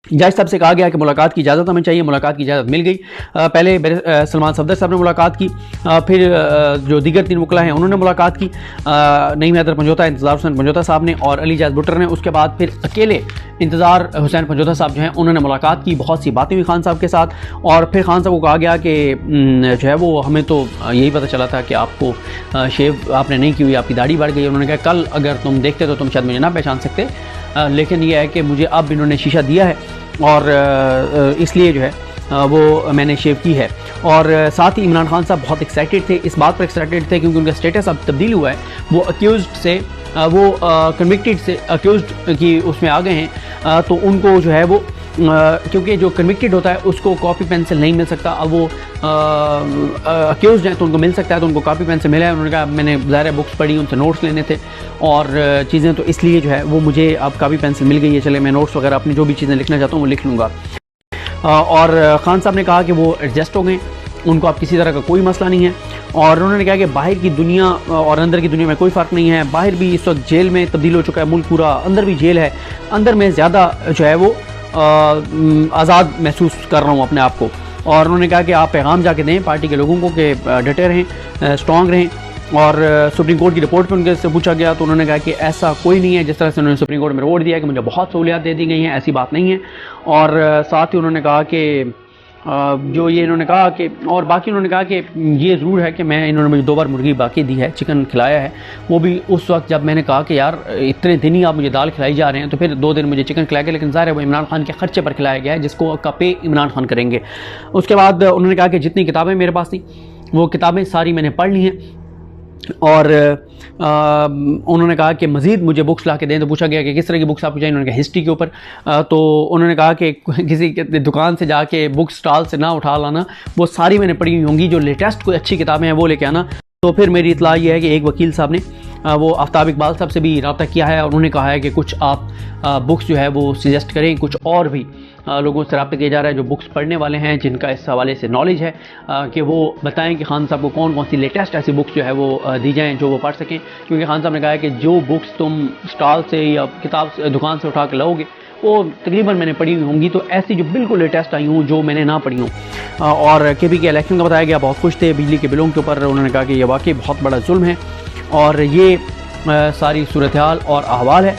जज साहब से कहा गया कि मुलाकात की इजाज़त हमें चाहिए। मुलाकात की इजाज़त मिल गई। पहले सलमान सफदर साहब ने मुलाकात की, फिर जो दीगर 3 वकला हैं उन्होंने मुलाकात की, नईम हैदर पंजोता, इंतज़ार हुसैन पंजोता साहब ने और अली जाज भुट्टर ने। उसके बाद फिर अकेले इंतज़ार हुसैन पंजोता साहब जो हैं उन्होंने मुलाकात की, बहुत सी बातें हुई खान साहब के साथ। और फिर खान साहब को कहा गया कि जो है वो हमें तो यही पता चला था कि आपको शेव आपने नहीं की हुई, आपकी दाढ़ी बढ़ गई। उन्होंने कहा कल अगर तुम देखते तो तुम शायद मुझे ना पहचान सकते, लेकिन यह है कि मुझे अब इन्होंने शीशा दिया है और इसलिए जो है वो मैंने शेव की है। और साथ ही इमरान खान साहब बहुत एक्साइटेड थे, इस बात पर एक्साइटेड थे क्योंकि उनका स्टेटस अब तब्दील हुआ है। वो अक्यूज्ड से वो कन्विक्टेड से अक्यूज्ड की उसमें आ गए हैं। तो उनको जो है वो क्योंकि जो कन्विक्टेड होता है उसको कॉपी पेंसिल नहीं मिल सकता, अब वो अक्यूज्ड हैं तो उनको मिल सकता है, तो उनको कॉपी पेंसिल मिला है। उन्होंने कहा मैंने ज़ाहिर बुक्स पढ़ी, उनसे नोट्स लेने थे और चीज़ें, तो इसलिए जो है वो मुझे अब कॉपी पेंसिल मिल गई है, चले मैं नोट्स वगैरह अपनी जो भी चीज़ें लिखना चाहता हूँ वो लिख लूँगा। और खान साहब ने कहा कि वो एडजस्ट हो गए, उनको अब किसी तरह का कोई मसला नहीं है। और उन्होंने कहा कि बाहर की दुनिया और अंदर की दुनिया में कोई फ़र्क नहीं है, बाहर भी इस वक्त जेल में तब्दील हो चुका है मुल्क पूरा, अंदर भी जेल है, अंदर में ज़्यादा जो है वो आज़ाद महसूस कर रहा हूँ अपने आप को। और उन्होंने कहा कि आप पैगाम जाके दें पार्टी के लोगों को कि डटे रहें, स्ट्रॉन्ग रहें। और सुप्रीम कोर्ट की रिपोर्ट पर उनके से पूछा गया तो उन्होंने कहा कि ऐसा कोई नहीं है, जिस तरह से उन्होंने सुप्रीम कोर्ट में रिपोर्ट दिया कि मुझे बहुत सहूलियात दे दी गई हैं, ऐसी बात नहीं है। और साथ ही उन्होंने कहा कि जो ये इन्होंने कहा कि और बाकी उन्होंने कहा कि ये ज़रूर है कि मैं इन्होंने मुझे 2 बार मुर्गी बाकी दी है, चिकन खिलाया है, वो भी उस वक्त जब मैंने कहा कि यार इतने दिन ही आप मुझे दाल खिलाई जा रहे हैं, तो फिर 2 दिन मुझे चिकन खिलाया गया, लेकिन ज़ाहिर है वो इमरान खान के खर्चे पर खिलाया गया है जिसको का पे इमरान खान करेंगे। उसके बाद उन्होंने कहा कि जितनी किताबें मेरे पास थी वो किताबें सारी मैंने पढ़ ली हैं। और उन्होंने कहा कि मज़ीद मुझे बुक्स ला के दें, तो पूछा गया कि किस तरह की बुक्स आपको चाहिए, उन्होंने कहा हिस्ट्री के ऊपर। तो उन्होंने कहा कि किसी दुकान से जाके बुक स्टॉल से ना उठा लाना, वो सारी मैंने पढ़ी होंगी, जो लेटेस्ट कोई अच्छी किताबें हैं वो लेके आना। तो फिर मेरी इतला ये है कि एक वकील साहब ने वो आफ्ताब इकबाल साहब से भी रब्ता किया है और उन्होंने कहा है कि कुछ आप बुक्स जो है वो सजेस्ट करें, कुछ और भी लोगों से रब्ता किया जा रहा है जो बुक्स पढ़ने वाले हैं, जिनका इस हवाले से नॉलेज है, कि वो बताएं कि खान साहब को कौन कौन सी लेटेस्ट ऐसी बुक्स जो है वो दी जाएँ जो वो पढ़ सकें। क्योंकि खान साहब ने कहा है कि जो बुक्स तुम स्टॉल से या किताब दुकान से उठा के लाओगे वो तकरीबन मैंने पढ़ी हुई होंगी, तो ऐसी जो बिल्कुल लेटेस्ट आई हूँ जो मैंने ना पढ़ी हूँ। और KP के इलेक्शन का बताया गया, बहुत खुश थे बिजली के बिलों के ऊपर। उन्होंने कहा कि ये वाकई बहुत बड़ा जुल्म है और ये सारी सूरत हाल और अहवाल है।